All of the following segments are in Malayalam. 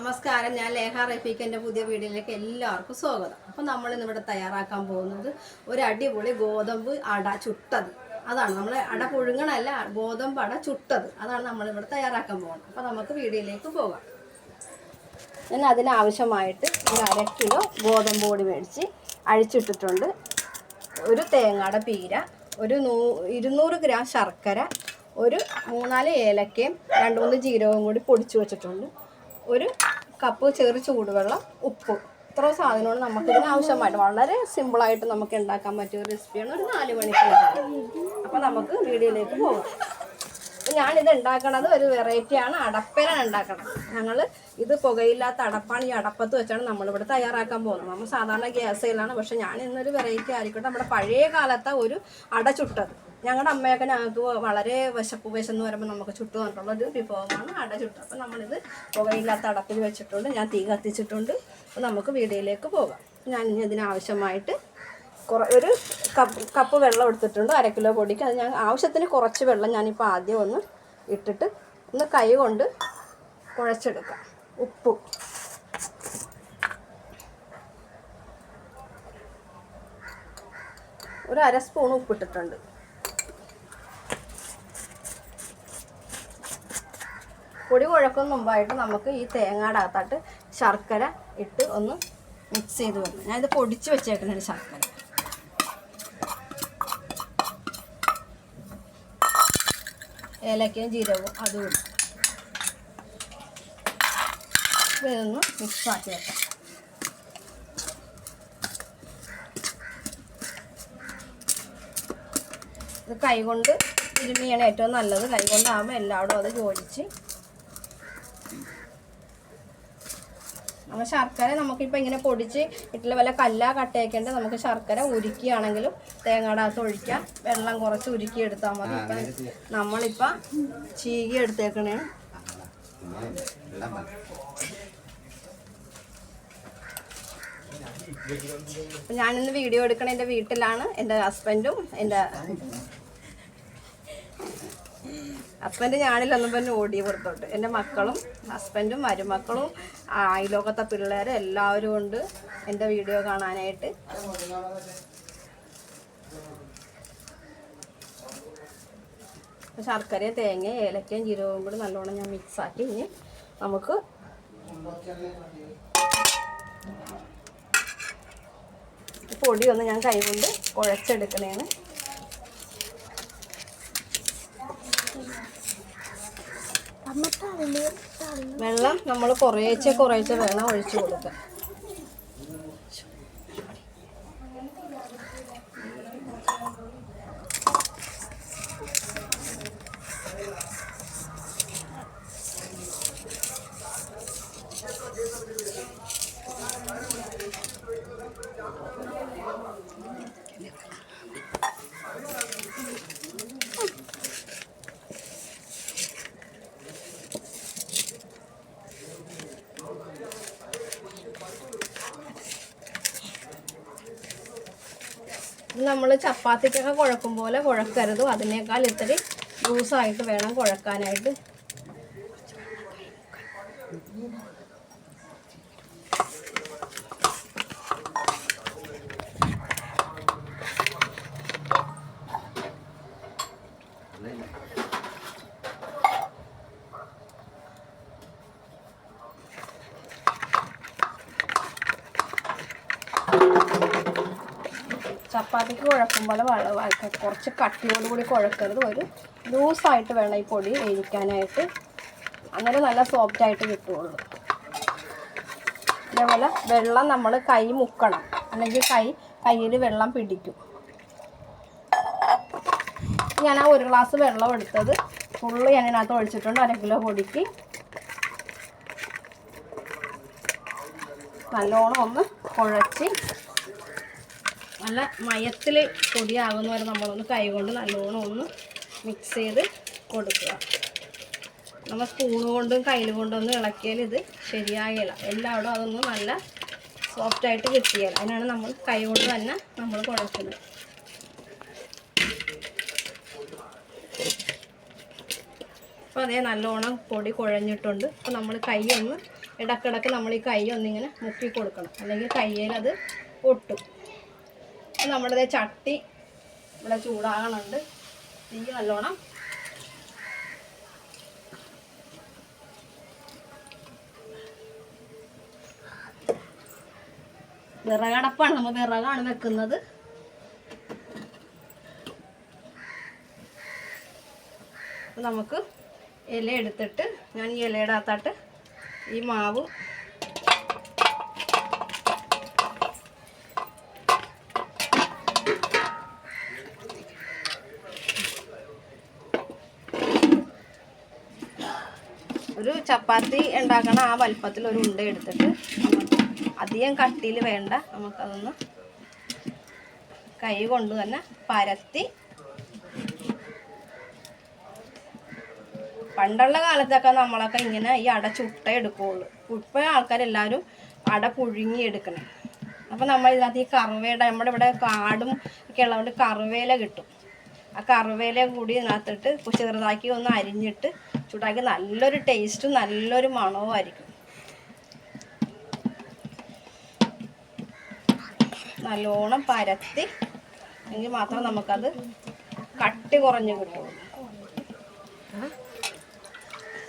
നമസ്കാരം, ഞാൻ ലേഖ റഫീഖിൻ്റെ പുതിയ വീഡിയോയിലേക്ക് എല്ലാവർക്കും സ്വാഗതം. അപ്പോൾ നമ്മളിന്നിവിടെ തയ്യാറാക്കാൻ പോകുന്നത് ഒരു അടിപൊളി ഗോതമ്പ് അട ചുട്ടത്. അതാണ് നമ്മൾ അട പുഴുങ്ങണല്ല, ഗോതമ്പ് അട ചുട്ടത്. അതാണ് നമ്മളിവിടെ തയ്യാറാക്കാൻ പോകുന്നത്. അപ്പോൾ നമുക്ക് വീഡിയോയിലേക്ക് പോകാം. ഞാൻ അതിനാവശ്യമായിട്ട് ഒരു 1/2 കിലോ ഗോതമ്പ് പൊടി മേടിച്ച് അഴിച്ചിട്ടിട്ടുണ്ട്. ഒരു തേങ്ങയുടെ പീര, ഒരു 200 ഗ്രാം ശർക്കര, ഒരു 3-4 ഏലക്കയും 2-3 ജീരകവും കൂടി പൊടിച്ചു വെച്ചിട്ടുണ്ട്. ഒരു കപ്പ് ചെറു ചൂടുവെള്ളം, ഉപ്പ്. ഇത്ര സാധനമാണ് നമുക്കിതിന് ആവശ്യമായിട്ട്. വളരെ സിമ്പിളായിട്ട് നമുക്ക് ഉണ്ടാക്കാൻ പറ്റിയ ഒരു റെസിപ്പിയാണ്. ഒരു 4 മണിക്കൂർ. അപ്പോൾ നമുക്ക് വീഡിയോയിലേക്ക് പോകാം. അപ്പോൾ ഞാനിത് ഉണ്ടാക്കണത് ഒരു വെറൈറ്റിയാണ്. അടപ്പേനാണ് ഉണ്ടാക്കണം. ഞങ്ങൾ ഇത് പുകയില്ലാത്ത അടപ്പാണ്. ഈ അടപ്പത്ത് വെച്ചാണ് നമ്മളിവിടെ തയ്യാറാക്കാൻ പോകുന്നത്. നമ്മൾ സാധാരണ ഗ്യാസയിലാണ്. പക്ഷേ ഞാൻ ഇന്നൊരു വെറൈറ്റി ആയിരിക്കട്ടെ. നമ്മുടെ പഴയ കാലത്തെ ഒരു അട ചുട്ടത്. ഞങ്ങളുടെ അമ്മയൊക്കെ ഞങ്ങൾക്ക് വളരെ വിശന്ന് വരുമ്പോൾ നമുക്ക് ചുട്ടു തന്നിട്ടുള്ളൊരു വിഭവമാണ് അട ചുട്ടത്. അപ്പോൾ നമ്മളിത് പുകയില്ലാത്ത അടപ്പിൽ വെച്ചിട്ടുണ്ട്. ഞാൻ തീ കത്തിച്ചിട്ടുണ്ട്. അപ്പോൾ നമുക്ക് വീഡിയോയിലേക്ക് പോകാം. ഞാൻ ഇനി ഇതിനാവശ്യമായിട്ട് ഒരു കപ്പ് വെള്ളം എടുത്തിട്ടുണ്ട്. 1/2 കിലോ പൊടിക്ക്. അത് ഞാൻ ആവശ്യത്തിന് കുറച്ച് വെള്ളം ഞാനിപ്പോൾ ആദ്യം ഒന്ന് ഇട്ടിട്ട് ഒന്ന് കൈ കൊണ്ട് കുഴച്ചെടുക്കാം. ഉപ്പ്, ഒരു 1/2 സ്പൂൺ ഉപ്പിട്ടിട്ടുണ്ട്. പൊടി കുഴക്കുന്ന മുമ്പായിട്ട് നമുക്ക് ഈ തേങ്ങയുടെ അകത്തായിട്ട് ശർക്കര ഇട്ട് ഒന്ന് മിക്സ് ചെയ്ത് വെക്കണം. ഞാനിത് പൊടിച്ച് വെച്ചേക്കുന്ന ശർക്കര. ഏലക്കയും ജീരകവും അതും ഇടും. ഇതൊന്ന് മിക്സാക്കി വെക്കാം. ഇത് കൈകൊണ്ട് തിരുമ്മിയാണ് ഏറ്റവും നല്ലത്. കൈകൊണ്ടാകുമ്പോൾ എല്ലാവരും അത് യോജിച്ച്. നമ്മൾ ശർക്കര നമുക്കിപ്പോൾ ഇങ്ങനെ പൊടിച്ച് ഇട്ടില്ല, വല്ല കട്ടയൊക്കെ നമുക്ക് ശർക്കര ഉരുക്കിയാണെങ്കിലും തേങ്ങയുടെ അകത്ത് ഒഴിക്കാം. വെള്ളം കുറച്ച് ഉരുക്കി എടുത്താൽ മതി. ഇപ്പം നമ്മളിപ്പോൾ ചീകി എടുത്തേക്കണേ. ഞാനിന്ന് വീഡിയോ എടുക്കണ എൻ്റെ വീട്ടിലാണ്. എൻ്റെ ഹസ്ബൻഡ് ഞാനിലൊന്നും തന്നെ ഓടി പുറത്തോട്ട്. എൻ്റെ മക്കളും ഹസ്ബൻഡും മരുമക്കളും അയലോകത്തെ പിള്ളേർ എല്ലാവരും ഉണ്ട് എൻ്റെ വീഡിയോ കാണാനായിട്ട്. ശർക്കരയും തേങ്ങയും ഏലക്കയും ജീരകവും കൂടി നല്ലോണം ഞാൻ മിക്സാക്കി ഇനി നമുക്ക് പൊടി ഒന്ന് ഞാൻ കൈകൊണ്ട് കുഴച്ചെടുക്കണേണ്. വെള്ളം നമ്മൾ കുറേശ്ശെ വേണം ഒഴിച്ചു കൊടുക്കാൻ. നമ്മൾ ചപ്പാത്തിക്കൊക്കെ കുഴക്കും പോലെ കുഴക്കരുത്. അതിനേക്കാൾ ഇത്തിരി ലൂസായിട്ട് വേണം കുഴക്കാനായിട്ട്. ചപ്പാത്തിക്ക് കുഴക്കും പോലെ കുറച്ച് കട്ടിയോടുകൂടി കുഴക്കരുത്. ഒരു ലൂസായിട്ട് വേണം ഈ പൊടി വേവിക്കാനായിട്ട്. അങ്ങനെ നല്ല സോഫ്റ്റായിട്ട് കിട്ടുകയുള്ളൂ. അതേപോലെ വെള്ളം നമ്മൾ കൈ മുക്കണം, അല്ലെങ്കിൽ കയ്യിൽ വെള്ളം പിടിക്കും. ഞാൻ ആ 1 ഗ്ലാസ് വെള്ളം എടുത്തത് ഫുള്ള് ഞാൻ ഇതിനകത്ത് ഒഴിച്ചിട്ടുണ്ട്. 1/2 കിലോ പൊടിക്ക്. നല്ലോണം ഒന്ന് കുഴച്ച് നല്ല മയത്തിൽ പൊടിയാകുന്ന വരെ നമ്മളൊന്ന് കൈകൊണ്ട് നല്ലോണം ഒന്ന് മിക്സ് ചെയ്ത് കൊടുക്കുക. നമ്മൾ സ്പൂൺ കൊണ്ടും കയ്യിൽ കൊണ്ടൊന്നും ഇളക്കിയാൽ ഇത് ശരിയാകില്ല. എല്ലാവരും അതൊന്നും നല്ല സോഫ്റ്റായിട്ട് കിട്ടിയാൽ അതിനാണ് നമ്മൾ കൈ കൊണ്ട് തന്നെ നമ്മൾ കുഴക്കുന്നത്. അപ്പോൾ അതേ നല്ലോണം പൊടി കുഴഞ്ഞിട്ടുണ്ട്. അപ്പോൾ നമ്മൾ കൈ ഒന്ന് ഇടക്കിടക്ക് നമ്മൾ ഈ കൈ ഒന്നിങ്ങനെ മുക്കി കൊടുക്കണം, അല്ലെങ്കിൽ കയ്യിൽ അത് ഒട്ടും. നമ്മുടെ ചട്ടി ഇവിടെ ചൂടാകണുണ്ട്. തീ നല്ലോണം വിറകടപ്പാണ്, നമ്മൾ വിറകാണ് വെക്കുന്നത്. നമുക്ക് ഇല എടുത്തിട്ട് ഞാൻ ഈ ഇലയുടെ അകത്തായിട്ട് ഈ മാവ് ഒരു ചപ്പാത്തി ഉണ്ടാക്കണ ആ വലുപ്പത്തിൽ ഒരു ഉണ്ട എടുത്തിട്ട് അധികം കട്ടിയിൽ വേണ്ട, നമുക്കതൊന്ന് കൈ കൊണ്ട് തന്നെ പരത്തി. പണ്ടുള്ള കാലത്തൊക്കെ നമ്മളൊക്കെ ഇങ്ങനെ ഈ അട ചുട്ട എടുക്കുകയുള്ളൂ. ഇപ്പോൾ ആൾക്കാരെല്ലാവരും അട പുഴുങ്ങി എടുക്കണം. അപ്പം നമ്മൾ ഇതിനകത്ത് ഈ കറുവേല, നമ്മുടെ ഇവിടെ കാടും ഒക്കെ ഉള്ളതുകൊണ്ട് കറുവേല കിട്ടും. ആ കറുവേല കൂടി ഇതിനകത്തിട്ട് ചെറുതാക്കി ഒന്ന് അരിഞ്ഞിട്ട് ചൂടാക്കി നല്ലൊരു ടേസ്റ്റും നല്ലൊരു മണവും ആയിരിക്കും. നല്ലോണം പരത്തി എങ്കിൽ മാത്രം നമുക്കത് കട്ടി കുറഞ്ഞ് കിട്ടുള്ളൂ.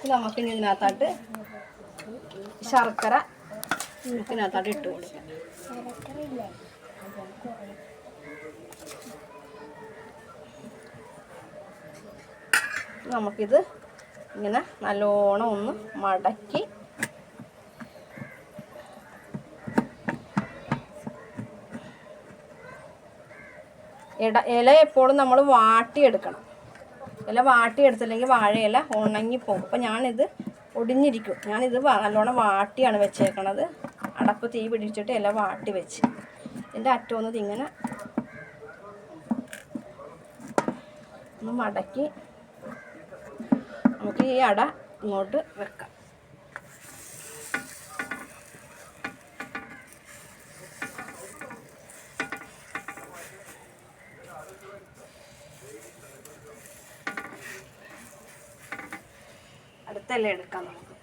നമുക്കിനി ഇതിനകത്തായിട്ട് ശർക്കര ഇതിനകത്തായിട്ട് ഇട്ട് കൊടുക്കാം. നമുക്കിത് ഇങ്ങനെ നല്ലോണം ഒന്ന് മടക്കി ഇല എപ്പോഴും നമ്മൾ വാട്ടിയെടുക്കണം. ഇല വാട്ടിയെടുത്തില്ലെങ്കിൽ വാഴയില ഉണങ്ങിപ്പോകും. അപ്പം ഞാനിത് ഒടിഞ്ഞിരിക്കും. ഞാനിത് നല്ലോണം വാട്ടിയാണ് വെച്ചേക്കണത്. അടപ്പ് തീ പിടിച്ചിട്ട് ഇല വാട്ടി വെച്ച് ഇതിൻ്റെ അറ്റമൊന്ന് ഇങ്ങനെ ഒന്ന് മടക്കി നമുക്ക് ഈ അട ഇങ്ങോട്ട് വെക്കാം. അടുത്തല്ലേ എടുക്കാം നമുക്ക്.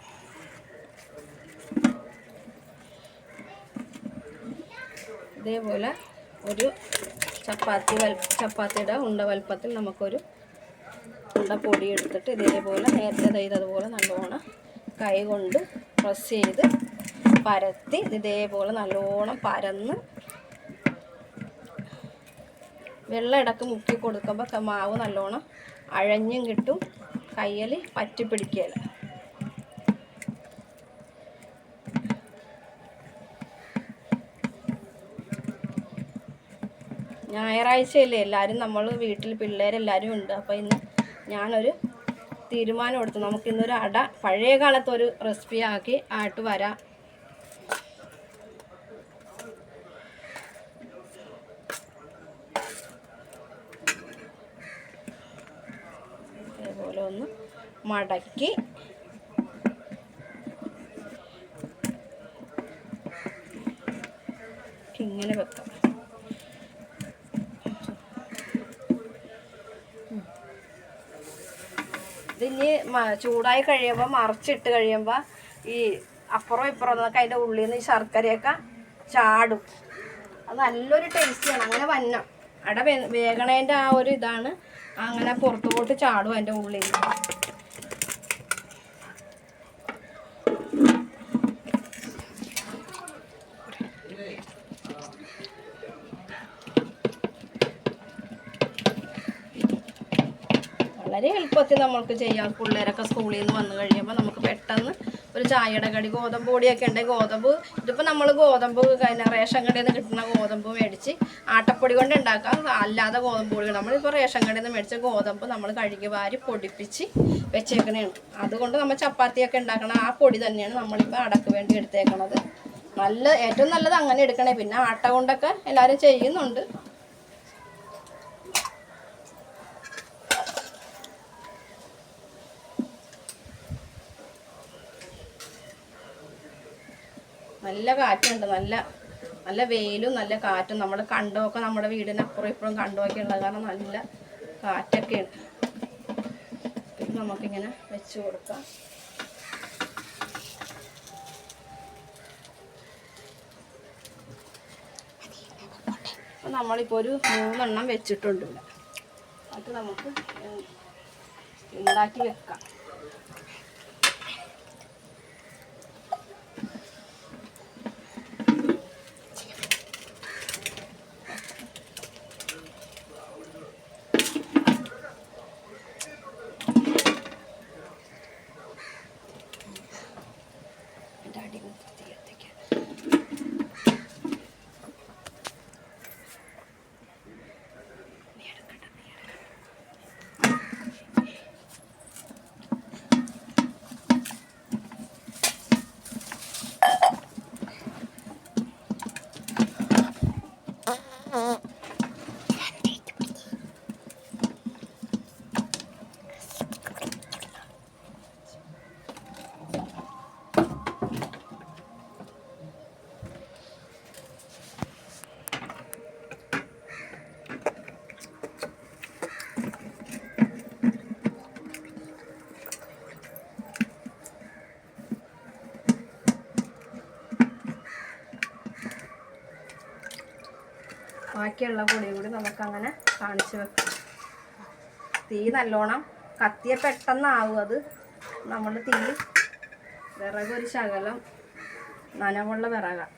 ഇതേപോലെ ഒരു ചപ്പാത്തിയുടെ ഉണ്ട വലുപ്പത്തിൽ നമുക്കൊരു ഉണ്ട പൊടി എടുത്തിട്ട് ഇതേപോലെ നേരത്തെ ചെയ്തതുപോലെ നല്ലോണം കൈ കൊണ്ട് പ്രസ് ചെയ്ത് പരത്തി ഇതേപോലെ നല്ലോണം പരന്ന് വെള്ളം ഇടക്ക് മുക്കി കൊടുക്കുമ്പോൾ മാവ് നല്ലോണം അഴഞ്ഞും കിട്ടും, കയ്യിൽ പറ്റി പിടിക്കുകയില്ല. ഞായറാഴ്ചയല്ലേ, എല്ലാവരും നമ്മൾ വീട്ടിൽ പിള്ളേരെല്ലാവരും ഉണ്ട്. അപ്പോൾ ഇന്ന് ഞാനൊരു തീരുമാനം എടുത്തു, നമുക്കിന്നൊരു അട പഴയ കാലത്തൊരു റെസിപ്പി ആയിട്ട് വരാം. അതേപോലെ ഒന്ന് മടക്കി ഇങ്ങനെ വെക്കാം. ഇതിന് ചൂടായി കഴിയുമ്പോൾ മറിച്ചിട്ട് കഴിയുമ്പോൾ ഈ അപ്പുറം ഇപ്പുറം എന്നൊക്കെ അതിൻ്റെ ഉള്ളിൽ നിന്ന് ഈ ശർക്കരയൊക്കെ ചാടും. അത് നല്ലൊരു ടേസ്റ്റിയാണ്. അങ്ങനെ വന്നം അട വേഗണേൻ്റെ ആ ഒരു ഇതാണ്, അങ്ങനെ പുറത്തോട്ട് ചാടും അതിൻ്റെ ഉള്ളിൽ. വളരെ എളുപ്പത്തിൽ നമ്മൾക്ക് ചെയ്യാം. പിള്ളേരൊക്കെ സ്കൂളിൽ നിന്ന് വന്നു കഴിയുമ്പോൾ നമുക്ക് പെട്ടെന്ന് ഒരു ചായയുടെ കടി, ഗോതമ്പ് പൊടിയൊക്കെ ഉണ്ടെങ്കിൽ ഗോതമ്പ്, ഇതിപ്പോൾ നമ്മൾ ഗോതമ്പ് റേഷൻ കടയിൽ നിന്ന് കിട്ടുന്ന ഗോതമ്പ് മേടിച്ച് ആട്ടപ്പൊടി കൊണ്ട് ഉണ്ടാക്കാം. അല്ലാതെ ഗോതമ്പ് പൊടി നമ്മളിപ്പോൾ റേഷൻ കടയിൽ നിന്ന് മേടിച്ച ഗോതമ്പ് നമ്മൾ കഴുകി വാരി പൊടിപ്പിച്ച് വെച്ചേക്കണതാണ്. അതുകൊണ്ട് നമ്മൾ ചപ്പാത്തിയൊക്കെ ഉണ്ടാക്കണം ആ പൊടി തന്നെയാണ് നമ്മളിപ്പോൾ അടക്ക് വേണ്ടി എടുത്തേക്കണത്. ഏറ്റവും നല്ലത് അങ്ങനെ എടുക്കണേ. പിന്നെ ആട്ട കൊണ്ടൊക്കെ എല്ലാവരും ചെയ്യുന്നുണ്ട്. നല്ല കാറ്റുണ്ട്, നല്ല വെയിലും നല്ല കാറ്റും. നമ്മുടെ കണ്ടമൊക്കെ നമ്മുടെ വീടിന് അപ്പുറം ഇപ്പുറം കണ്ടമൊക്കെ ഉള്ളത് കാരണം നല്ല കാറ്റൊക്കെയാണ്. നമുക്കിങ്ങനെ വെച്ച് കൊടുക്കാം. നമ്മളിപ്പോൾ ഒരു 3 എണ്ണം വെച്ചിട്ടുണ്ട് ഇവിടെ. അത് നമുക്ക് ഉണ്ടാക്കി വെക്കാം. ബാക്കിയുള്ള പൊടിയും കൂടി നമുക്കങ്ങനെ കാണിച്ച് വെക്കാം. തീ നല്ലോണം കത്തിയ പെട്ടെന്നാവും. അത് നമ്മൾ തീ വിറകൊരു ശകലം നനവുള്ള വിറകാണ്.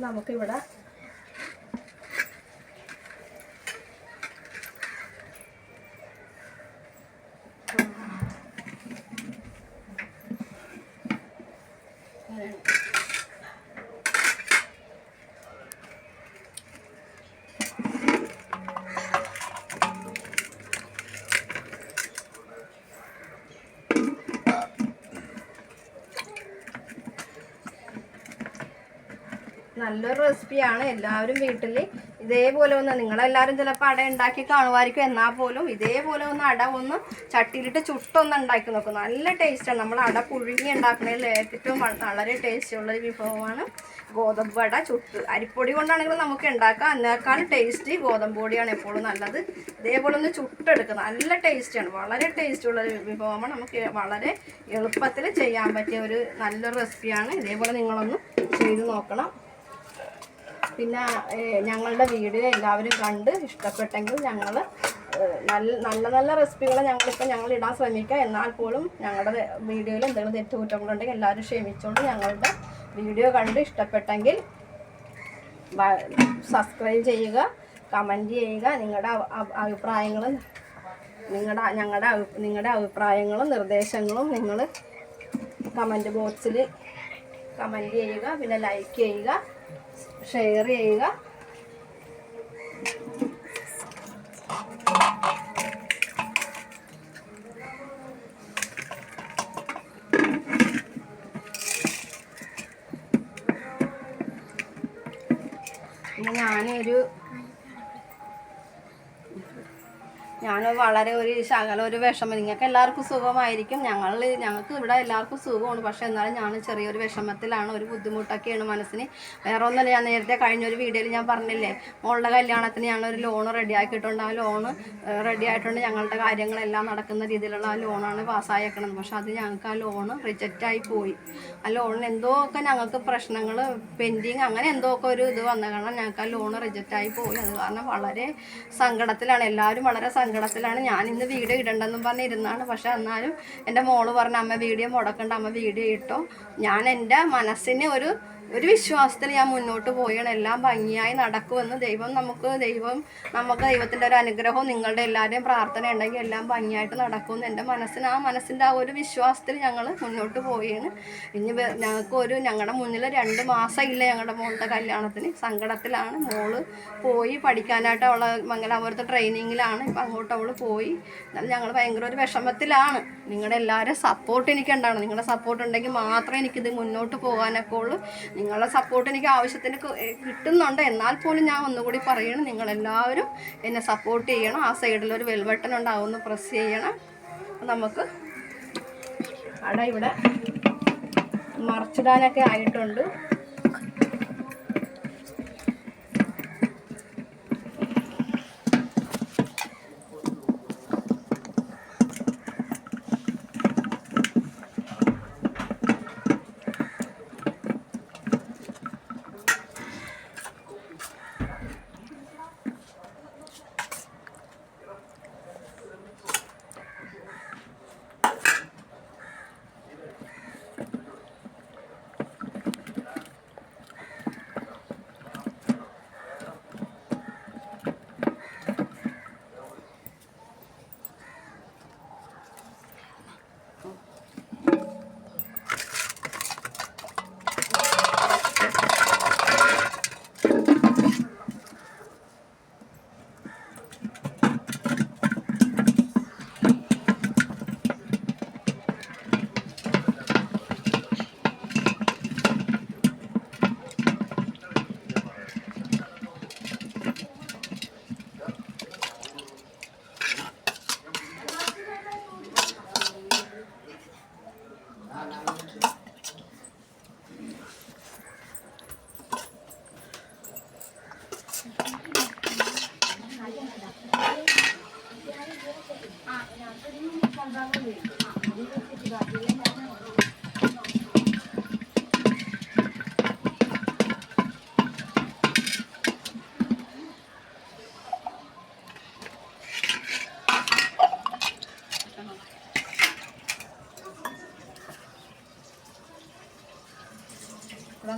നമുക്കിവിടെ നല്ലൊരു റെസിപ്പിയാണ്. എല്ലാവരും വീട്ടിൽ ഇതേപോലെ ഒന്ന്, നിങ്ങളെല്ലാവരും ചിലപ്പോൾ അട ഉണ്ടാക്കി കാണുമായിരിക്കും, എന്നാൽ പോലും ഇതേപോലെ ഒന്ന് അട ഒന്ന് ചട്ടിയിലിട്ട് ചുട്ടൊന്ന് ഉണ്ടാക്കി നോക്കും. നല്ല ടേസ്റ്റാണ്. നമ്മൾ അട പുഴുങ്ങി ഉണ്ടാക്കുന്നതിൽ ഏറ്റവും വളരെ ടേസ്റ്റുള്ളൊരു വിഭവമാണ് ഗോതമ്പ് അട ചുട്ട്. അരിപ്പൊടി കൊണ്ടാണെങ്കിലും നമുക്ക് ഉണ്ടാക്കാം. അതിനേക്കാൾ ടേസ്റ്റ് ഗോതമ്പ് പൊടിയാണ് എപ്പോഴും നല്ലത്. ഇതേപോലെ ഒന്ന് ചുട്ടെടുക്കുക. നല്ല ടേസ്റ്റാണ്. വളരെ ടേസ്റ്റുള്ളൊരു വിഭവമാണ്. നമുക്ക് വളരെ എളുപ്പത്തിൽ ചെയ്യാൻ പറ്റിയ ഒരു നല്ലൊരു റെസിപ്പിയാണ്. ഇതേപോലെ നിങ്ങളൊന്ന് ചെയ്ത് നോക്കണം. പിന്നെ ഞങ്ങളുടെ വീഡിയോ എല്ലാവരും കണ്ട് ഇഷ്ടപ്പെട്ടെങ്കിൽ ഞങ്ങൾ നല്ല നല്ല റെസിപ്പികൾ ഞങ്ങൾ ഇടാൻ ശ്രമിക്കാം. എന്നാൽ പോലും ഞങ്ങളുടെ വീഡിയോയിൽ എന്തെങ്കിലും തെറ്റുകുറ്റങ്ങളുണ്ടെങ്കിൽ എല്ലാവരും ക്ഷമിച്ചുകൊണ്ട് ഞങ്ങളുടെ വീഡിയോ കണ്ട് ഇഷ്ടപ്പെട്ടെങ്കിൽ സബ്സ്ക്രൈബ് ചെയ്യുക, കമൻറ്റ് ചെയ്യുക. നിങ്ങളുടെ അഭിപ്രായങ്ങളും നിങ്ങളുടെ അഭിപ്രായങ്ങളും നിർദ്ദേശങ്ങളും നിങ്ങൾ കമൻറ്റ് ബോക്സിൽ കമൻറ്റ് ചെയ്യുക. പിന്നെ ലൈക്ക് ചെയ്യുക, ഷെയർ ചെയ്യുക. പിന്നെ ഞാൻ വളരെ ഒരു ശകലം ഒരു വിഷമം, നിങ്ങൾക്ക് എല്ലാവർക്കും സുഖമായിരിക്കും. ഞങ്ങൾക്ക് ഇവിടെ എല്ലാവർക്കും സുഖമാണ്. പക്ഷേ എന്നാലും ഞാൻ ചെറിയൊരു വിഷമത്തിലാണ്, ഒരു ബുദ്ധിമുട്ടൊക്കെയാണ് മനസ്സിന്. വേറെ ഒന്നുമില്ല, ഞാൻ നേരത്തെ കഴിഞ്ഞൊരു വീഡിയോയിൽ ഞാൻ പറഞ്ഞില്ലേ, മോളുടെ കല്യാണത്തിന് ഞങ്ങളൊരു ലോൺ റെഡിയാക്കിയിട്ടുണ്ട്. ആ ലോണ് റെഡി ആയിട്ടുണ്ട്. ഞങ്ങളുടെ കാര്യങ്ങളെല്ലാം നടക്കുന്ന രീതിയിലുള്ള ആ ലോണാണ് പാസ്സായേക്കണത്. പക്ഷെ അത് ഞങ്ങൾക്ക് ആ ലോണ് റിജക്റ്റായി പോയി. ആ ലോണിന് എന്തോക്കെ ഞങ്ങൾക്ക് പ്രശ്നങ്ങൾ, പെൻഡിങ്, അങ്ങനെ എന്തോക്കെ ഒരു ഇത് വന്ന കാരണം ഞങ്ങൾക്ക് ആ ലോണ് റിജക്റ്റായി പോയി. അത് കാരണം വളരെ സങ്കടത്തിലാണ്. എല്ലാവരും വളരെ സങ്കടത്തിലാണ്. ഞാൻ ഇന്ന് വീഡിയോ ഇടണ്ടെന്നും പറഞ്ഞിരുന്നാണ്. പക്ഷെ എന്നാലും എൻ്റെ മോള് പറഞ്ഞ അമ്മ വീഡിയോ മുടക്കണ്ട, അമ്മ വീഡിയോ ഇട്ടോ. ഞാൻ എൻ്റെ മനസ്സിന് ഒരു വിശ്വാസത്തിൽ ഞാൻ മുന്നോട്ട് പോയാണ്. എല്ലാം ഭംഗിയായി നടക്കുമെന്ന് ദൈവത്തിൻ്റെ ഒരു അനുഗ്രഹവും നിങ്ങളുടെ എല്ലാവരുടെയും പ്രാർത്ഥന ഉണ്ടെങ്കിൽ എല്ലാം ഭംഗിയായിട്ട് നടക്കുമെന്ന് എൻ്റെ മനസ്സിൻ്റെ ആ ഒരു വിശ്വാസത്തിൽ ഞങ്ങൾ മുന്നോട്ട് പോവുകയാണ്. ഇനി ഞങ്ങളുടെ മുന്നിൽ 2 മാസം ഇല്ല ഞങ്ങളുടെ മോളുടെ കല്യാണത്തിന്. സങ്കടത്തിലാണ്. മോള് പോയി പഠിക്കാനായിട്ട് അവൾ മംഗലാപുരത്ത് ട്രെയിനിങ്ങിലാണ്. ഇപ്പം അങ്ങോട്ട് അവൾ പോയി. എന്നാലും ഞങ്ങൾ ഭയങ്കര ഒരു വിഷമത്തിലാണ്. നിങ്ങളുടെ എല്ലാവരും സപ്പോർട്ട് എനിക്കുണ്ടാവണം. നിങ്ങളുടെ സപ്പോർട്ട് ഉണ്ടെങ്കിൽ മാത്രമേ എനിക്കിത് മുന്നോട്ട് പോകാനൊക്കെ ഉള്ളൂ. നിങ്ങളുടെ സപ്പോർട്ട് എനിക്ക് ആവശ്യത്തിന് കിട്ടുന്നുണ്ട്. എന്നാൽ പോലും ഞാൻ ഒന്നുകൂടി പറയണം, നിങ്ങളെല്ലാവരും എന്നെ സപ്പോർട്ട് ചെയ്യണം. ആ സൈഡിലൊരു ബെൽ ബട്ടൺ ഉണ്ടാവും, ഒന്ന് പ്രസ് ചെയ്യണം. നമുക്ക് അട ഇവിടെ മറിച്ചിടാനൊക്കെ ആയിട്ടുണ്ട്. ഇവിടെ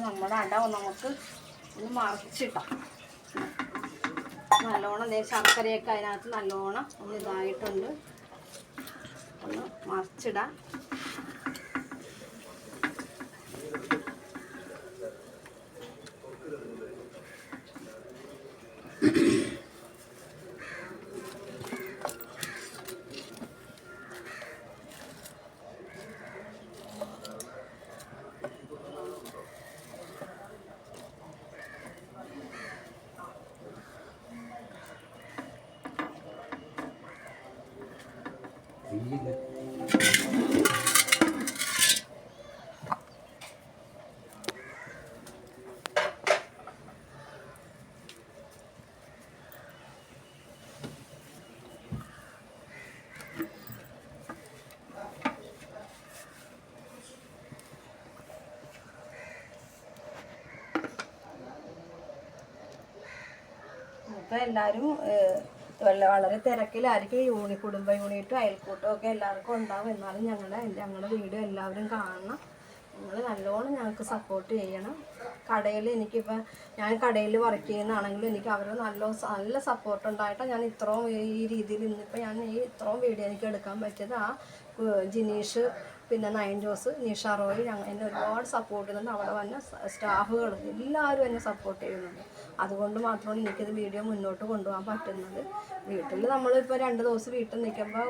നമ്മുടെ അട നമുക്ക് ഒന്ന് മറിച്ചിട്ടാം. നല്ലോണം ശർക്കരയൊക്കെ അതിനകത്ത് നല്ലോണം ഒന്ന് ഇതായിട്ടുണ്ട്. ഒന്ന് മറിച്ചിടാം. അപ്പോൾ എല്ലാവരും വളരെ തിരക്കിലായിരിക്കും. കുടുംബ യൂണിറ്റും അയൽക്കൂട്ടും ഒക്കെ എല്ലാവർക്കും ഉണ്ടാവും. എന്നാലും ഞങ്ങളുടെ വീഡിയോ എല്ലാവരും കാണണം. നിങ്ങൾ നല്ലോണം ഞങ്ങൾക്ക് സപ്പോർട്ട് ചെയ്യണം. കടയിൽ എനിക്കിപ്പോൾ ഞാൻ കടയിൽ വർക്ക് ചെയ്യുന്നതാണെങ്കിലും എനിക്ക് അവരുടെ നല്ല സപ്പോർട്ട് ഉണ്ടായിട്ടാണ് ഞാൻ ഇത്രയും ഈ രീതിയിൽ ഇന്നിപ്പോൾ ഞാൻ ഇത്രയും വീഡിയോ എനിക്ക് എടുക്കാൻ പറ്റിയത്. ആ ജിനീഷ്, പിന്നെ നയൻ ജോസ്, നിഷ റോയ് എന്നെ ഒരുപാട് സപ്പോർട്ട് ചെയ്യുന്നുണ്ട്. അവിടെ വന്ന സ്റ്റാഫുകൾ എല്ലാവരും എന്നെ സപ്പോർട്ട് ചെയ്യുന്നുണ്ട്. അതുകൊണ്ട് മാത്രമാണ് എനിക്കിത് വീഡിയോ മുന്നോട്ട് കൊണ്ടുപോകാൻ പറ്റുന്നത്. വീട്ടിൽ നമ്മളിപ്പോൾ 2 ദിവസം വീട്ടിൽ നിൽക്കുമ്പോൾ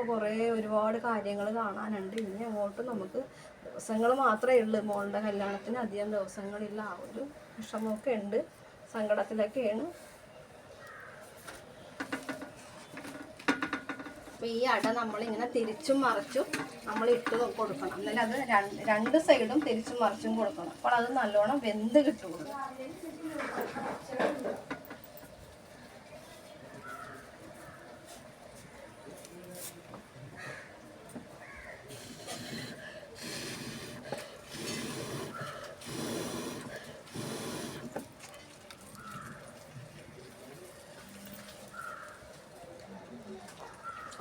ഒരുപാട് കാര്യങ്ങൾ കാണാനുണ്ട്. ഇനി അങ്ങോട്ട് നമുക്ക് ദിവസങ്ങൾ മാത്രമേ ഉള്ളൂ. മോളുടെ കല്യാണത്തിന് അധികം ദിവസങ്ങളില്ല. ആ ഒരു വിഷമമൊക്കെ ഉണ്ട്, സങ്കടത്തിലൊക്കെയാണ്. അപ്പോൾ ഈ അട നമ്മളിങ്ങനെ തിരിച്ചും മറിച്ചും നമ്മൾ ഇട്ട് കൊടുക്കണം. എന്നാലും അത് 2 സൈഡും തിരിച്ചും മറിച്ചും കൊടുക്കണം. അപ്പോൾ അത് നല്ലോണം വെന്ത് കിട്ടുള്ളൂ.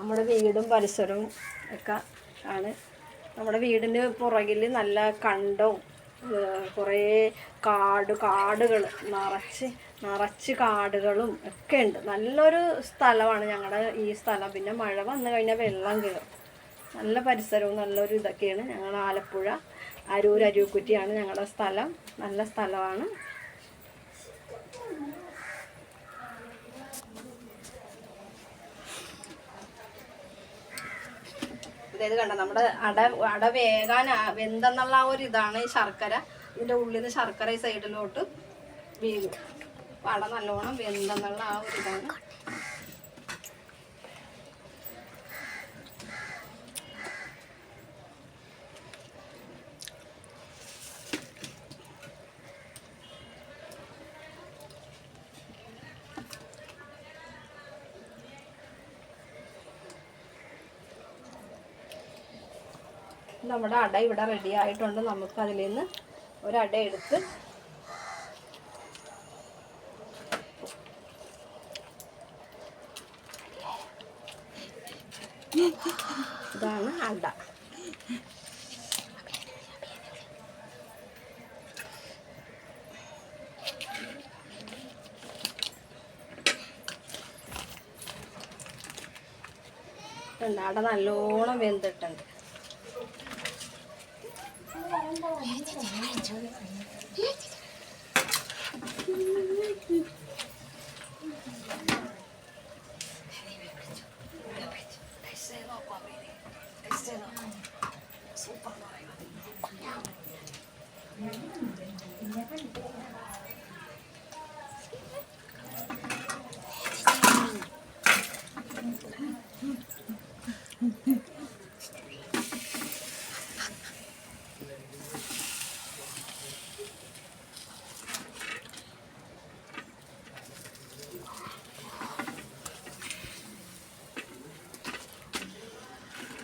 നമ്മുടെ വീടും പരിസരവും ഒക്കെ ആണ്. നമ്മുടെ വീടിന് പുറകിൽ നല്ല കണ്ടവും കുറേ കാടുകൾ നിറച്ച് കാടുകളും ഒക്കെ ഉണ്ട്. നല്ലൊരു സ്ഥലമാണ് ഞങ്ങളുടെ ഈ സ്ഥലം. പിന്നെ മഴ വന്നു കഴിഞ്ഞാൽ വെള്ളം കയറും. നല്ല പരിസരവും നല്ലൊരു ഇതൊക്കെയാണ്. ഞങ്ങൾ ആലപ്പുഴ അരൂക്കുറ്റിയാണ് ഞങ്ങളുടെ സ്ഥലം. നല്ല സ്ഥലമാണ്. ഇത് കണ്ട നമ്മുടെ അട വെന്തെന്നുള്ള ആ ഒരു ഇതാണ് ഈ ശർക്കര. ഇതിൻ്റെ ഉള്ളിൽ നിന്ന് ശർക്കര ഈ സൈഡിലോട്ട് വീഴും. അട നല്ലോണം വെന്തെന്നുള്ള ആ ഒരു ഇതാണ്. നമ്മുടെ അട ഇവിടെ റെഡി ആയിട്ടുണ്ട്. നമുക്ക് അതിൽ നിന്ന് ഒരട എടുത്ത് ഇതാണ് അട. അട നല്ലോണം വെന്തിട്ടുണ്ട്.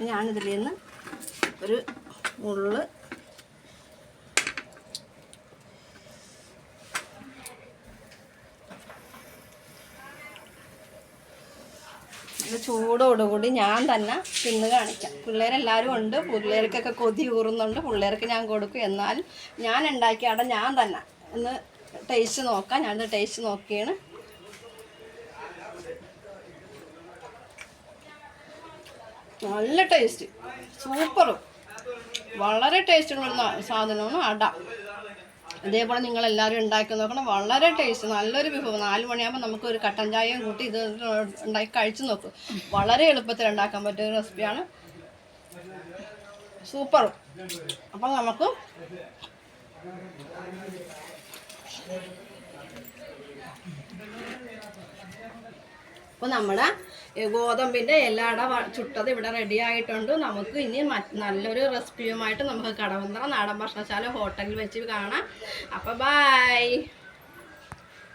ഞാനിതിൽ നിന്ന് ഒരു ഉള്ള് ചൂടോടുകൂടി ഞാൻ തന്നെ തിന്ന് കാണിക്കാം. പിള്ളേരെല്ലാവരും ഉണ്ട്, പിള്ളേർക്കൊക്കെ കൊതി ഊറുന്നുണ്ട്, പിള്ളേർക്ക് ഞാൻ കൊടുക്കും. എന്നാലും ഞാൻ ഉണ്ടാക്കിയ അട ഞാൻ തന്നെ ഒന്ന് ടേസ്റ്റ് നോക്കാം. ഞാനത് ടേസ്റ്റ് നോക്കിയാണ്. നല്ല ടേസ്റ്റ്, സൂപ്പറും വളരെ ടേസ്റ്റുള്ളൊരു സാധനമാണ് അട. ഇതേപോലെ നിങ്ങളെല്ലാവരും ഉണ്ടാക്കി നോക്കണം. വളരെ ടേസ്റ്റ്, നല്ലൊരു വിഭവം. 4 മണിയാകുമ്പോൾ നമുക്കൊരു കട്ടൻ ചായയും കൂട്ടി ഇത് ഉണ്ടാക്കി കഴിച്ചു നോക്കും. വളരെ എളുപ്പത്തിൽ ഉണ്ടാക്കാൻ പറ്റിയ റെസിപ്പിയാണ്, സൂപ്പറും. അപ്പം നമുക്ക് നമ്മുടെ ഗോതമ്പിൻ്റെ എല്ലാ അട ചുട്ടത് ഇവിടെ റെഡി ആയിട്ടുണ്ട്. നമുക്ക് ഇനി നല്ലൊരു റെസിപ്പിയുമായിട്ട് നമുക്ക് കടവന്ത്ര നാടൻ ഭക്ഷണശാല ഹോട്ടലിൽ വെച്ച് കാണാം. അപ്പോൾ ബൈ.